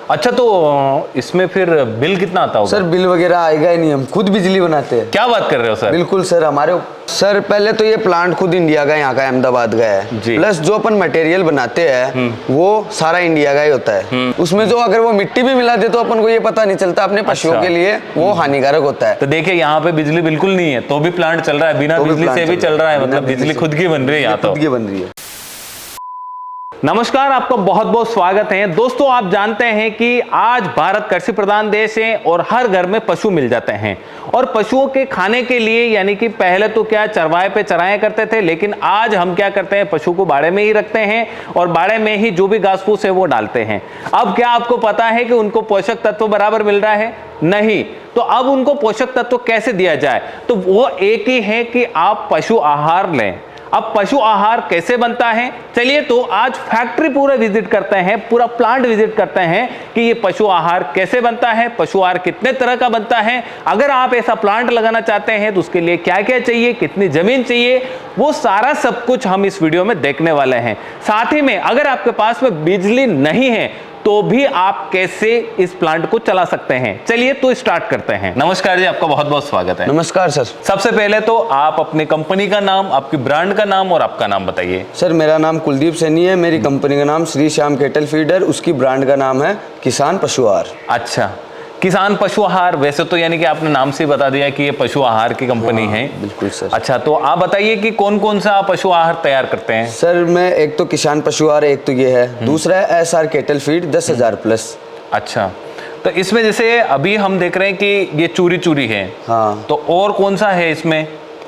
अच्छा, तो इसमें फिर बिल कितना आता होगा? सर बिल वगैरह आएगा ही नहीं, हम खुद बिजली बनाते हैं। क्या बात कर रहे हो सर? बिल्कुल सर, सर पहले तो ये प्लांट खुद इंडिया का, यहाँ का अहमदाबाद का है। प्लस जो अपन मटेरियल बनाते हैं वो सारा इंडिया का ही होता है। उसमें जो अगर वो मिट्टी भी मिला दे तो अपन को ये पता नहीं चलता, अपने पशुओं के लिए वो हानिकारक होता है। तो देखिए यहाँ पे बिजली बिल्कुल नहीं है तो भी प्लांट चल रहा है, बिना बिजली से भी चल रहा है, मतलब बिजली खुद की बन रही है यहाँ तो। खुद की बन रही है। नमस्कार, आपका बहुत बहुत स्वागत है। दोस्तों, आप जानते हैं कि आज भारत कृषि प्रधान देश है और हर घर में पशु मिल जाते हैं। और पशुओं के खाने के लिए, यानी कि पहले तो क्या चरवाहे पे चराया करते थे, लेकिन आज हम क्या करते हैं, पशु को बाड़े में ही रखते हैं और बाड़े में ही जो भी घास फूस है वो डालते हैं। अब क्या आपको पता है कि उनको पोषक तत्व बराबर मिल रहा है? नहीं। तो अब उनको पोषक तत्व कैसे दिया जाए? तो वो एक ही है कि आप पशु आहार लें। अब पशु आहार कैसे बनता है, चलिए तो आज फैक्ट्री पूरा विजिट करते हैं, पूरा प्लांट विजिट करते हैं कि ये पशु आहार कैसे बनता है, पशु आहार कितने तरह का बनता है। अगर आप ऐसा प्लांट लगाना चाहते हैं तो उसके लिए क्या क्या चाहिए, कितनी जमीन चाहिए, वो सारा सब कुछ हम इस वीडियो में देखने वाले हैं। साथ ही में अगर आपके पास में बिजली नहीं है तो भी आप कैसे इस प्लांट को चला सकते हैं। चलिए तो स्टार्ट करते हैं। नमस्कार जी, आपका बहुत बहुत स्वागत है। नमस्कार सर। सबसे पहले तो आप अपनी कंपनी का नाम, आपकी ब्रांड का नाम और आपका नाम बताइए। सर मेरा नाम कुलदीप सैनी है, मेरी कंपनी का नाम श्री श्याम केटल फीडर, उसकी ब्रांड का नाम है किसान पशु आहार। अच्छा, किसान पशु आहार, वैसे तो यानी कि आपने नाम से बता दिया कि ये पशु आहार की कंपनी है। बिल्कुल सर। अच्छा, तो आप बताइए कि कौन कौन सा पशु आहार तैयार करते हैं? सर मैं एक तो किसान पशु आहार, एक तो ये है, दूसरा है SR केटल फीड 10,000 प्लस। अच्छा, तो इसमें जैसे अभी हम देख रहे हैं कि ये चूरी चूरी है। हाँ। तो और कौन सा है इसमें?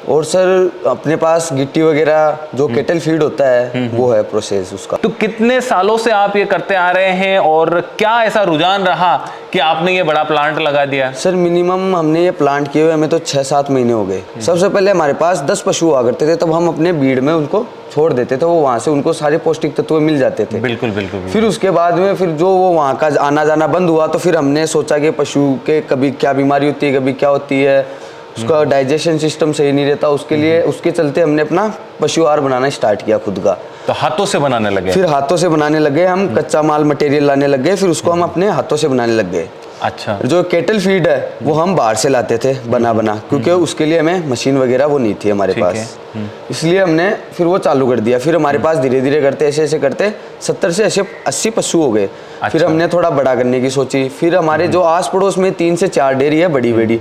और सर अपने पास गिट्टी वगैरह जो केटल फीड होता है वो है प्रोसेस उसका। तो कितने सालों से आप ये करते आ रहे हैं और क्या ऐसा रुझान रहा कि आपने ये बड़ा प्लांट लगा दिया? सर मिनिमम हमने ये प्लांट किए हुए हमें तो 6-7 महीने हो गए। सबसे पहले हमारे पास 10 पशु हुआ करते थे, तब हम अपने भीड़ में उनको छोड़ देते थे, वो वहाँ से उनको सारे पौष्टिक तत्व मिल जाते थे। बिल्कुल बिल्कुल। फिर उसके बाद में फिर जो वो वहाँ का आना जाना बंद हुआ तो फिर हमने सोचा कि पशु के कभी क्या बीमारी होती है, कभी क्या होती है, उसका डाइजेशन सिस्टम सही नहीं रहता, उसके लिए उसके चलते हमने अपना पशु आहार बनाना स्टार्ट किया खुद का। तो हाथों से बनाने लगे? फिर हाथों से बनाने लगे हम, कच्चा माल मटेरियल लाने लग गए, फिर उसको हम अपने हाथों से बनाने लग गए। अच्छा। जो केटल फीड है वो हम बाहर से लाते थे बना क्योंकि उसके लिए हमें मशीन वगैरह वो नहीं थी हमारे पास, इसलिए हमने फिर वो चालू कर दिया। फिर हमारे पास धीरे धीरे करते ऐसे करते 70 से 80 पशु हो गए। अच्छा। फिर हमने थोड़ा बड़ा करने की सोची। फिर हमारे जो आस पड़ोस में 3 से 4 डेयरी है बड़ी,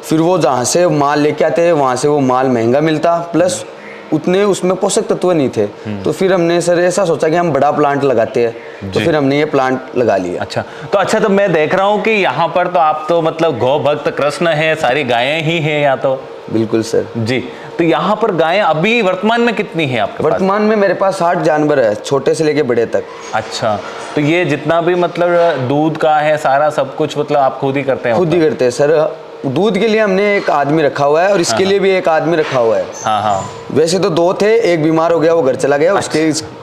फिर वो जहाँ से माल लेके आते हैं वहाँ से वो माल महंगा मिलता, प्लस उतने उसमें पोषक तत्व नहीं थे। तो फिर हमने सर ऐसा सोचा कि हम बड़ा प्लांट लगाते हैं, तो फिर हमने ये प्लांट लगा लिया। अच्छा, तो मैं देख रहा हूँ कि यहाँ पर तो आप तो मतलब गौ भक्त कृष्ण है, सारी गायें ही हैं यहाँ तो। बिल्कुल सर जी। तो यहाँ पर गायें अभी वर्तमान में कितनी है आपके पास? वर्तमान में मेरे पास 60 जानवर है, छोटे से लेके बड़े तक। अच्छा, तो ये जितना भी मतलब दूध का है सारा सब कुछ मतलब आप खुद ही करते हैं? खुद ही करते हैं सर। दूध के लिए हमने एक आदमी रखा हुआ है और इसके लिए भी एक आदमी रखा हुआ है। हाँ। वैसे तो 2 थे, एक बीमार हो गया, वो घर चला गया।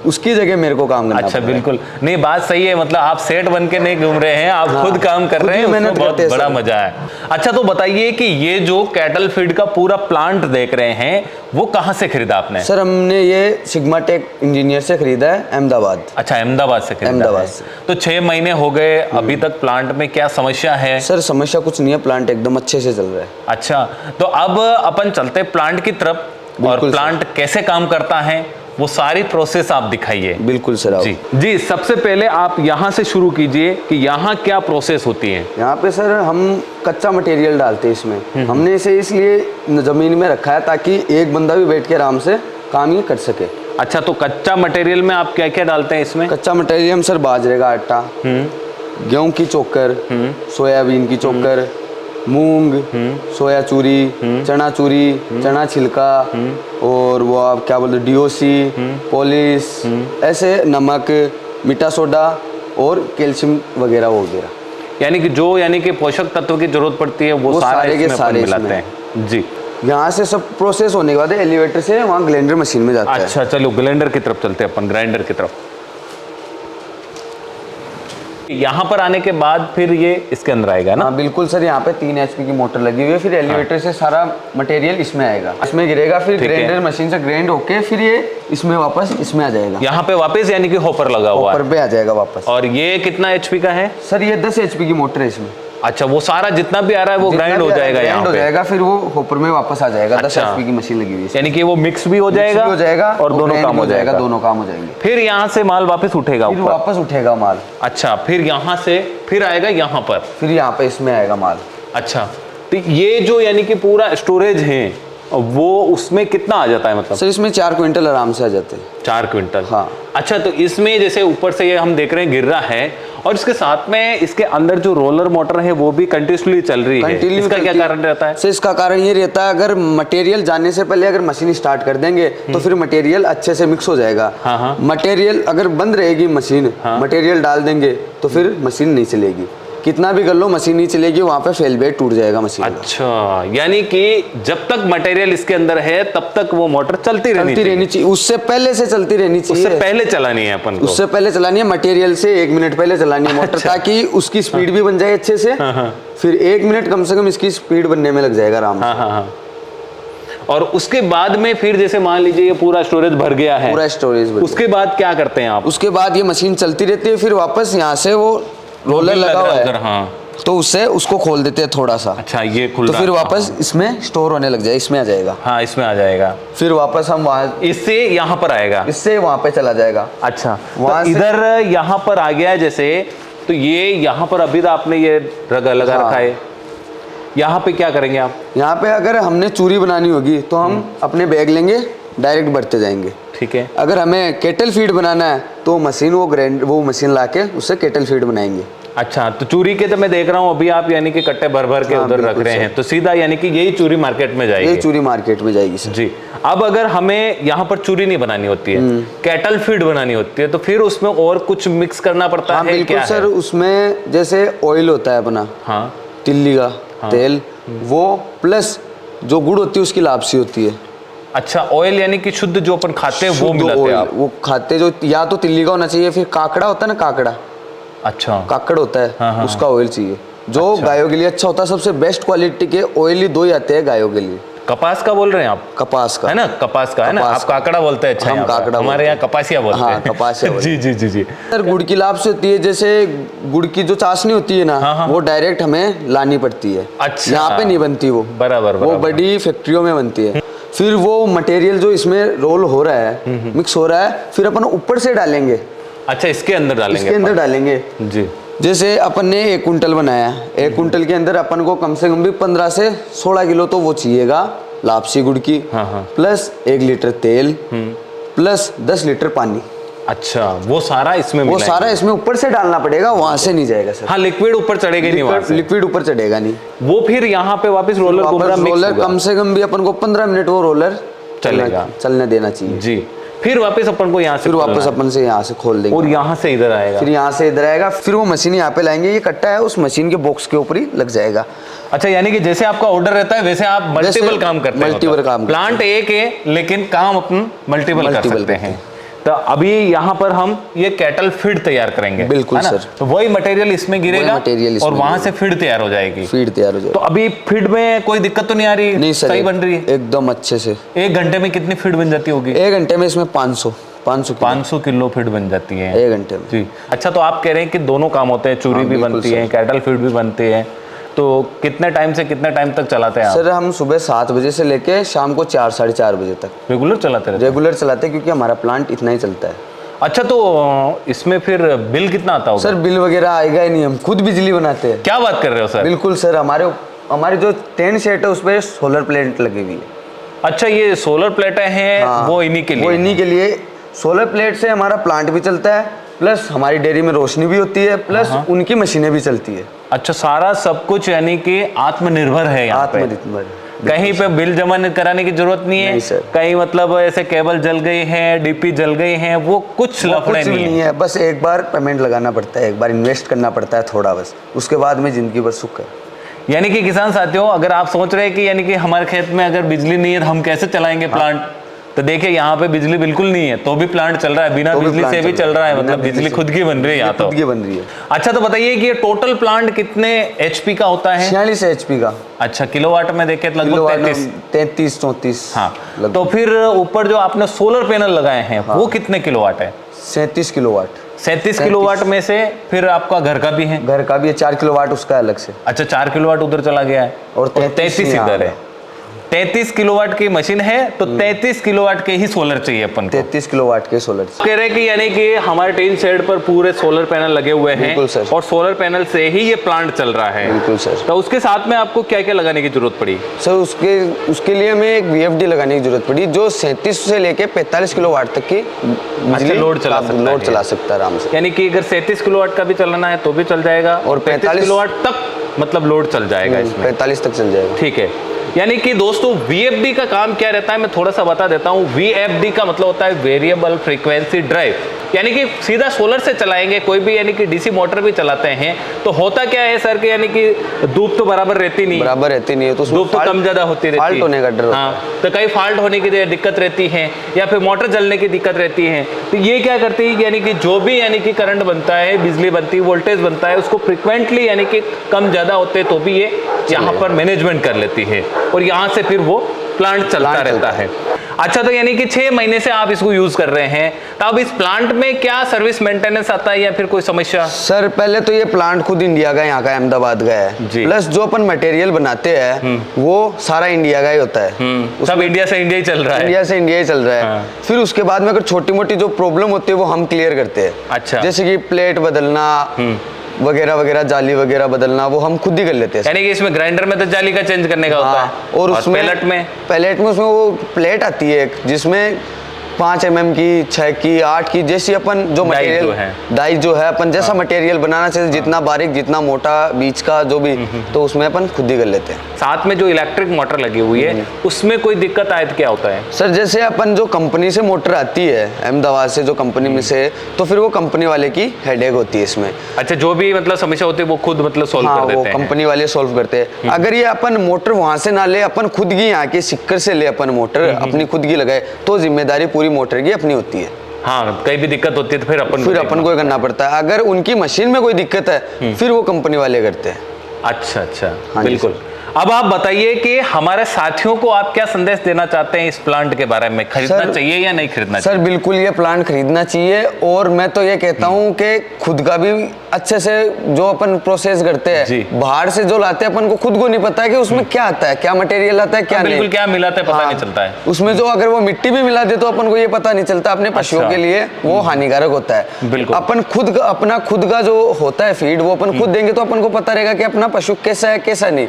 उसकी जगह मेरे को काम करना। अच्छा, बिल्कुल। नहीं, बात सही है, मतलब आप सेठ बन के नहीं घूम रहे हैं, आप खुद काम कर रहे हैं, उसमें बहुत बड़ा मजा है। अच्छा, तो बताइए कि ये जो कैटल फीड का पूरा प्लांट देख रहे हैं वो कहाँ से खरीदा आपने? सर हमने ये सिग्मा टेक इंजीनियर से खरीदा है, अहमदाबाद। अच्छा, अहमदाबाद से खरीदा? अहमदाबाद से। तो 6 महीने हो गए अभी तक, प्लांट में क्या समस्या है? सर समस्या कुछ नहीं है, प्लांट एकदम अच्छे से चल रहा है। अच्छा, तो अब अपन चलते प्लांट की तरफ, और प्लांट कैसे काम करता है वो सारी प्रोसेस आप दिखाइए। बिल्कुल सर। जी, सबसे पहले आप यहाँ से शुरू कीजिए कि यहाँ क्या प्रोसेस होती है। यहाँ पे सर हम कच्चा मटेरियल डालते हैं इसमें। हमने इसे इसलिए जमीन में रखा है ताकि एक बंदा भी बैठ के आराम से काम ये कर सके। अच्छा, तो कच्चा मटेरियल में आप क्या क्या डालते हैं इसमें? कच्चा मटेरियल हम सर बाजरे का आटा, गेहूं की चोकर, सोयाबीन की चोकर, मूंग, सोया चूरी, चना चूरी, चना छिलका, और वो आप क्या बोलते DOC, पॉलिश, ऐसे नमक, मीठा सोडा और कैल्शियम वगैरह वगैरह, यानी कि पोषक तत्व की जरूरत पड़ती है वो सारे के सारे मिलाते हैं। जी। यहाँ से सब प्रोसेस होने के बाद एलिवेटर से वहाँ ग्राइंडर मशीन में जाता है। अच्छा, चलो ग्राइंडर की तरफ चलते हैं अपन, ग्राइंडर की तरफ। यहाँ पर आने के बाद फिर ये इसके अंदर आएगा ना? हाँ बिल्कुल सर, यहाँ पे 3 HP की मोटर लगी हुई है, फिर एलिवेटर से सारा मटेरियल इसमें आएगा, इसमें गिरेगा, फिर ग्राइंडर मशीन से ग्राइंड होके फिर ये इसमें वापस इसमें आ जाएगा। यहाँ पे वापस यानी कि हॉपर लगा हुआ है, हॉपर पे आ जाएगा वापस। और ये कितना HP का है सर? ये 10 HP की मोटर है इसमें। अच्छा, वो सारा जितना भी आ रहा है वो ग्राइंड हो जाएगा, यहाँ हो पे जाएगा, फिर वो हॉपर में वापस आ जाएगा। अच्छा। 10 HP की मशीन लगी हुई है, यानी कि वो मिक्स भी हो जाएगा और दोनों काम हो जाएगा, दोनों काम हो जाएंगे। फिर यहाँ से माल वापस उठेगा, फिर वापस उठेगा माल। अच्छा, फिर यहाँ से फिर आएगा यहाँ पर, फिर यहाँ पे इसमें आएगा माल। अच्छा, तो ये जो यानी कि पूरा स्टोरेज है वो उसमें कितना आ जाता है मतलब? सर इसमें 4 क्विंटल आराम से आ जाते हैं। 4 क्विंटल? हाँ। अच्छा, तो इसमें जैसे ऊपर से ये हम देख रहे हैं गिर रहा है, और इसके साथ में इसके अंदर जो रोलर मोटर है वो भी कंटिन्यूसली चल रही है, इसका क्या कारण रहता है? सर इसका कारण ये रहता है, अगर मटेरियल जाने से पहले अगर मशीन स्टार्ट कर देंगे तो फिर मटेरियल अच्छे से मिक्स हो जाएगा। हाँ। मटेरियल अगर बंद रहेगी मशीन, मटेरियल डाल देंगे तो फिर मशीन नहीं चलेगी, कितना भी कर लो मशीन नहीं चलेगी, वहाँ पे फेल बेड टूट जाएगा मशीन। अच्छा, यानी कि जब तक मटेरियल इसके अंदर है तब तक वो मोटर चलती रहनी चाहिए, उससे पहले से चलती रहनी चाहिए, उससे पहले चलानी है अपन को, उससे पहले चलानी है, मटेरियल से 1 मिनट पहले चलानी है मोटर। अच्छा। ताकि उसकी स्पीड भी बन जाए अच्छे से। फिर 1 मिनट कम से कम इसकी स्पीड बनने में लग जाएगा आराम से। हाँ। और उसके बाद में फिर जैसे मान लीजिए ये पूरा स्टोरेज भर गया है, पूरा स्टोरेज भर, उसके बाद क्या करते हैं आप? उसके बाद ये मशीन चलती रहती है, फिर वापस यहाँ से वो रोलर लगा हुआ है, हाँ, तो उससे उसको खोल देते हैं थोड़ा सा। अच्छा, ये खुल तो रहा फिर है, वापस इसमें स्टोर होने लग जाए, इसमें आ जाएगा। हाँ, इसमें आ जाएगा, फिर वापस हम वहाँ इससे यहाँ पर आएगा, इससे वहाँ पे चला जाएगा। अच्छा, वहाँ तो इधर यहाँ पर आ गया जैसे, तो ये यहाँ पर अभी तो आपने ये लगा रखा है, यहाँ पे क्या करेंगे आप? यहाँ पे अगर हमने चूरी बनानी होगी तो हम अपने बैग लेंगे, डायरेक्ट बढ़ते जाएंगे। ठीक है। अगर हमें केटल फीड बनाना है तो मशीन वो मशीन लाके उससे केटल फीड बनाएंगे। अच्छा, तो चूरी के तो मैं देख रहा हूँ अभी आप यानी कि कट्टे भर भर के उधर रख रहे हैं, तो सीधा यानी कि यही चूरी मार्केट में जाएगी? यही चूरी मार्केट में जाएगी सर। जी। अब अगर हमें यहाँ पर चूरी नहीं बनानी होती है, कैटल फीड बनानी होती है, तो फिर उसमें और कुछ मिक्स करना पड़ता है? बिल्कुल सर, उसमें जैसे ऑयल होता है अपना, हाँ, तिल्ली का तेल, वो प्लस जो गुड़ होती है उसकी लापसी होती है। अच्छा, ऑयल यानी कि शुद्ध जो अपन खाते हैं वो मिलाते हैं आप? वो खाते जो या तो तिल्ली का होना चाहिए, फिर काकड़ा होता है ना, काकड़ा, अच्छा, काकड़ होता है, हाँ। उसका ऑयल चाहिए, जो गायों के लिए अच्छा होता है। सबसे बेस्ट क्वालिटी के ऑयल ही 2 ही आते हैं गायों के लिए। कपास का बोल रहे हैं आप? कपास का है ना, कपास का है ना, आप काकड़ा बोलते हैं? अच्छा, हम काकड़ा, हमारे यहाँ कपासिया बोलते हैं। हाँ, कपासिया। जी जी जी जी। सर गुड़ की लाभ से होती है, जैसे गुड़ की जो चाशनी होती है ना, वो डायरेक्ट हमें लानी पड़ती है। अच्छा, यहाँ पे नहीं बनती वो, बराबर, वो बड़ी फैक्ट्रियों में बनती है। फिर वो मटेरियल जो इसमें रोल हो रहा है, मिक्स हो रहा है, फिर अपन ऊपर से डालेंगे। अच्छा, इसके अंदर डालेंगे? इसके अंदर डालेंगे जी। जैसे अपन ने 1 कुंटल बनाया, 1 कुंटल के अंदर अपन को कम से कम भी 15 से 16 किलो तो वो चाहिएगा लापसी गुड़ की, प्लस 1 लीटर तेल, प्लस 10 लीटर पानी। अच्छा, वो सारा इसमें वो सारा इसमें ऊपर से डालना पड़ेगा, वहां से नहीं जाएगा सर। हाँ, लिक्विड ऊपर चढ़ेगा नहीं, वहां से लिक्विड ऊपर चढ़ेगा नहीं। वो फिर यहाँ पे वापस रोलर घूम रहा, रोलर कम से कम भी अपन को 15 मिनट वो रोलर चलने देना चाहिए जी। फिर वापस अपन को यहाँ से, फिर वापस अपन से यहाँ से खोल देंगे, और यहाँ से इधर आएगा, फिर यहाँ से इधर आएगा, फिर वो मशीन यहाँ पे लाएंगे, ये कट्टा है उस मशीन के बॉक्स के ऊपर ही लग जाएगा। अच्छा, यानी कि जैसे आपका ऑर्डर रहता है वैसे आप मल्टीपल काम करते हैं? मल्टीपल काम, प्लांट एक है लेकिन काम अपन मल्टीपल कर सकते हैं। तो अभी यहाँ पर हम ये कैटल फीड तैयार करेंगे, बिल्कुल सर। तो वही मटेरियल इसमें गिरेगा और वहां से फीड तैयार हो जाएगी। फीड तैयार हो जाएगी। तो अभी फीड में कोई दिक्कत तो नहीं आ रही? नहीं सर, सही बन रही है एकदम अच्छे से। 1 घंटे में कितनी फीड बन जाती होगी? 1 घंटे में इसमें 500 किलो फीड बन जाती है 1 घंटे में जी। अच्छा, तो आप कह रहे हैं कि दोनों काम होते हैं, चूरी भी बनती है, कैटल फीड भी बनती है, तो कितने टाइम से कितने टाइम तक चलाते हैं आप? सर हम सुबह 7 बजे से लेके शाम को 4 साढ़े 4 बजे तक रेगुलर चलाते हैं? रेगुलर चलाते हैं, क्योंकि हमारा प्लांट इतना ही चलता है। अच्छा, तो इसमें फिर बिल कितना आता होगा? सर बिल वगैरह आएगा ही नहीं, हम खुद बिजली बनाते हैं। क्या बात कर रहे हो सर? बिल्कुल सर, हमारे जो टेंट सेट है उस पर सोलर प्लेट लगी हुई है। अच्छा, ये सोलर प्लेटें हैं? हाँ, वो इन्हीं के लिए? वो इन्हीं के लिए। सोलर प्लेट से हमारा प्लांट भी चलता है, प्लस हमारी डेयरी में रोशनी भी होती है, प्लस उनकी मशीनें भी चलती है। अच्छा, सारा सब कुछ यानी कि आत्मनिर्भर है यहाँ पे? आत्मनिर्भर, कहीं पे बिल जमा कराने की जरूरत नहीं है? नहीं सर। कहीं मतलब ऐसे केबल जल गई है, डीपी जल गई है, वो कुछ लफड़े नहीं है? बस एक बार पेमेंट लगाना पड़ता है, एक बार इन्वेस्ट करना पड़ता है थोड़ा, बस उसके बाद में जिंदगी भर सुख है। यानी कि किसान साथियों, अगर आप सोच रहे हैं कि यानी कि हमारे खेत में अगर बिजली नहीं है तो हम कैसे चलाएंगे प्लांट, तो देखिए यहाँ पे बिजली बिल्कुल नहीं है तो भी प्लांट चल रहा है, बिना बिजली से भी चल रहा है, मतलब बिजली खुद की बन रही है यहाँ तो। खुद की बन रही है। अच्छा तो बताइए कि ये टोटल प्लांट कितने एचपी का होता है? 46 HP का। अच्छा, किलोवाट में देखें तो लगभग 33 34। हाँ, तो फिर ऊपर जो आपने सोलर पैनल लगाए हैं वो कितने किलोवाट है? 37 किलोवाट। 37 किलोवाट में से फिर आपका घर का भी है? घर का भी है, 4 किलोवाट उसका अलग से। अच्छा, 4 किलोवाट उधर चला गया है और 33 इधर है। 33 किलोवाट की मशीन है तो 33 किलोवाट के ही सोलर चाहिए अपन को। 33 किलोवाट के सोलर कह रहे कि यानी कि हमारे टीन शेड पर पूरे सोलर पैनल लगे हुए हैं। बिल्कुल सर। और सोलर पैनल से ही ये प्लांट चल रहा है। बिल्कुल सर। तो उसके साथ में आपको क्या क्या लगाने की जरूरत पड़ी? सर उसके लिए हमें एक VFD लगाने की जरूरत पड़ी जो 37 से लेके 45 किलोवाट तक की बिजली लोड चला सकता है आराम से। यानी कि अगर 37 किलोवाट का भी चलाना है तो भी चल जाएगा और 45 किलोवाट तक मतलब लोड चल जाएगा इसमें। 45 तक चल जाएगा। ठीक है। यानी कि दोस्तों VFD का काम क्या रहता है मैं थोड़ा सा बता देता हूं। VFD का मतलब होता है वेरिएबल फ्रीक्वेंसी ड्राइव, यानी कि सीधा सोलर से चलाएंगे कोई भी, यानी कि डीसी मोटर भी चलाते हैं तो होता क्या है सर कि यानी कि धूप तो बराबर रहती नहीं है तो धूप तो कम ज्यादा होती रहती है, फॉल्ट होने का डर। हाँ, तो कई फॉल्ट होने की दिक्कत रहती है या फिर मोटर जलने की दिक्कत रहती है। तो ये क्या करती है यानी कि जो भी यानी कि करंट बनता है, बिजली बनती है, वोल्टेज बनता है, उसको फ्रिक्वेंटली यानी कि कम ज्यादा होते तो भी ये यहाँ पर मैनेजमेंट कर लेती है और यहाँ से फिर वो प्लांट चलता रहता है। अच्छा, तो यानी कि 6 महीने से आप इसको यूज कर रहे हैं, तो अब इस प्लांट में क्या सर्विस मेंटेनेंस आता है या फिर कोई समस्या? सर पहले तो ये प्लांट खुद इंडिया का, यहाँ का अहमदाबाद का है, प्लस जो अपन मटेरियल बनाते हैं वो सारा इंडिया का ही होता है। सब इंडिया से इंडिया ही चल रहा है। इंडिया से इंडिया ही चल रहा है। फिर उसके बाद में अगर छोटी मोटी जो प्रॉब्लम होती है वो हम क्लियर करते हैं। अच्छा, जैसे कि प्लेट बदलना वगैरह वगैरह, जाली वगैरह बदलना वो हम खुद ही कर लेते हैं। यानी कि इसमें ग्राइंडर में तो जाली का चेंज करने का होता है और उसमें पैलेट में उसमें वो प्लेट आती है जिसमें 5 mm की, 6 की, 8 की, जैसी अपन जो मटेरियल डाई जो है अपन जैसा मटेरियल बनाना चाहिए, जितना बारीक जितना मोटा बीच का जो भी, तो उसमें अपन खुद ही कर लेते हैं। साथ में जो इलेक्ट्रिक मोटर लगी हुई है उसमें कोई दिक्कत आए तो क्या होता है? सर जैसे अपन जो कंपनी से मोटर आती है अहमदाबाद से, जो कंपनी में से, तो फिर वो कंपनी वाले की हेडेक होती है इसमें। अच्छा, जो भी मतलब समस्या होती है वो खुद मतलब सोल्व कर देते हैं? वो कंपनी वाले सोल्व करते हैं। अगर ये अपन मोटर वहां से ना ले, अपन खुद की यहाँ के सिक्कर से ले अपन मोटर अपनी खुद की लगाए तो जिम्मेदारी पूरी मोटर की अपनी होती है। हाँ, कहीं भी दिक्कत होती है तो फिर अपन को करना पड़ता है। अगर उनकी मशीन में कोई दिक्कत है फिर वो कंपनी वाले करते हैं। अच्छा अच्छा, बिल्कुल। अब आप बताइए कि हमारे साथियों को आप क्या संदेश देना चाहते हैं इस प्लांट के बारे में? खरीदना चाहिए या नहीं खरीदना चाहिए? सर बिल्कुल ये प्लांट खरीदना चाहिए और मैं तो ये कहता हूँ कि खुद का भी अच्छे से जो अपन प्रोसेस करते हैं, बाहर से जो लाते हैं अपन को खुद को नहीं पता है कि उसमें क्या आता है, क्या मटेरियल आता है, क्या नहीं, बिल्कुल क्या मिलाते हैं पता नहीं चलता है। उसमें जो अगर वो मिट्टी भी मिला दे तो अपन को ये पता नहीं चलता। अपने पशुओं के लिए वो हानिकारक होता है। बिल्कुल अपन अपना खुद का जो होता है फीड वो अपन खुद देंगे तो अपन को पता रहेगा कि अपना पशु कैसा है कैसा नहीं।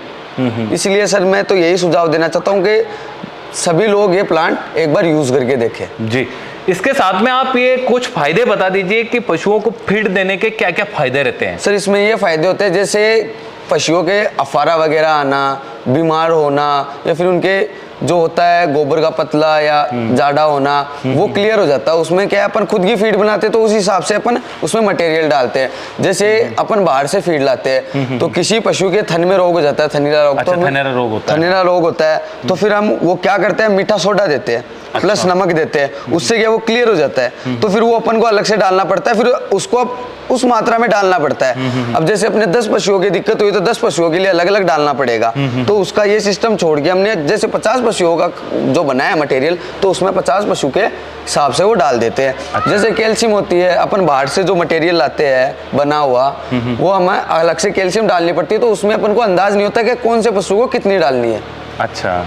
इसलिए सर मैं तो यही सुझाव देना चाहता हूँ कि सभी लोग ये प्लांट एक बार यूज करके देखें। जी, इसके साथ में आप ये कुछ फायदे बता दीजिए कि पशुओं को फीड देने के क्या क्या फायदे रहते हैं? सर इसमें ये फायदे होते हैं जैसे पशुओं के अफारा वगैरह आना, बीमार होना, या फिर उनके जो होता है गोबर का पतला या जाड़ा होना वो क्लियर हो जाता है। उसमें क्या है अपन खुद की फीड बनाते हैं तो उस हिसाब से अपन उसमें मटेरियल डालते हैं। जैसे अपन बाहर से फीड लाते हैं तो किसी पशु के थन में रोग हो जाता है, थनीरा रोग। अच्छा, तो थनेरा रोग होता है तो फिर हम वो क्या करते हैं, मीठा सोडा देते हैं प्लस नमक देते हैं, उससे क्या वो क्लियर हो जाता है। तो फिर वो अपन को अलग से डालना पड़ता है, फिर उसको उस मात्रा में डालना पड़ता है। अब जैसे अपने 10 पशुओं की दिक्कत हुई तो 10 पशुओं के लिए अलग अलग डालना पड़ेगा। तो उसका ये सिस्टम छोड़ के हमने जैसे 50 पशुओं का जो बनाया मटेरियल तो उसमें 50 पशु के हिसाब से वो डाल देते हैं। अच्छा। जैसे कैल्शियम होती है, अपन बाहर से जो मटेरियल लाते हैं बना हुआ वो हमें अलग से कैल्शियम डालनी पड़ती है, तो उसमें अपन को अंदाज नहीं होता कि कौन से पशु को कितनी डालनी है। अच्छा,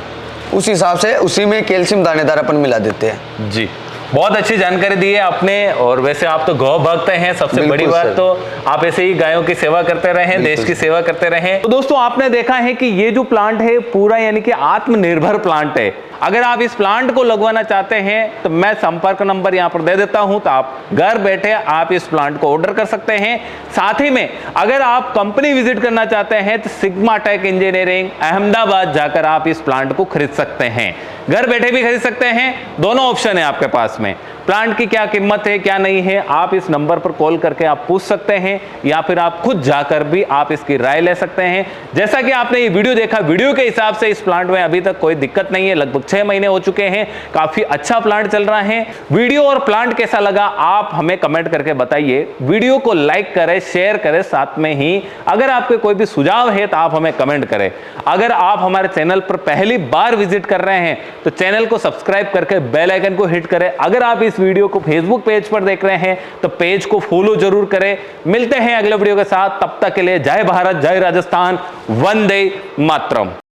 उस हिसाब से उसी में कैल्शियम दानेदार अपन मिला देते हैं। जी, बहुत अच्छी जानकारी दी है आपने। और वैसे आप तो गौ भक्त हैं, सबसे बड़ी बात तो आप ऐसे ही गायों की सेवा करते रहें, देश की सेवा करते रहें। तो दोस्तों आपने देखा है कि ये जो प्लांट है पूरा यानी कि आत्मनिर्भर प्लांट है। अगर आप इस प्लांट को लगवाना चाहते हैं तो मैं संपर्क नंबर यहाँ पर दे देता हूँ, तो आप घर बैठे आप इस प्लांट को ऑर्डर कर सकते हैं। साथ ही में अगर आप कंपनी विजिट करना चाहते हैं तो सिग्मा टेक इंजीनियरिंग अहमदाबाद जाकर आप इस प्लांट को खरीद सकते हैं। घर बैठे भी खरीद सकते हैं, दोनों ऑप्शन है आपके पास में। प्लांट की क्या कीमत है क्या नहीं है, आप इस नंबर पर कॉल करके आप पूछ सकते हैं, या फिर आप खुद जाकर भी आप इसकी राय ले सकते हैं। जैसा कि आपने ये वीडियो देखा, वीडियो के हिसाब से इस प्लांट में अभी तक कोई दिक्कत नहीं है, लगभग 6 महीने हो चुके हैं, काफी अच्छा प्लांट चल रहा है। वीडियो और प्लांट कैसा लगा आप हमें कमेंट करके बताइए। वीडियो को लाइक करें, शेयर करें, साथ में ही अगर आपके कोई भी सुझाव है तो आप हमें कमेंट करें। अगर आप हमारे चैनल पर पहली बार विजिट कर रहे हैं तो चैनल को सब्सक्राइब करके बेल आइकन को हिट करें। अगर आप इस वीडियो को फेसबुक पेज पर देख रहे हैं तो पेज को फॉलो जरूर करें। मिलते हैं अगले वीडियो के साथ, तब तक के लिए जय भारत, जय राजस्थान, वंदे मातरम।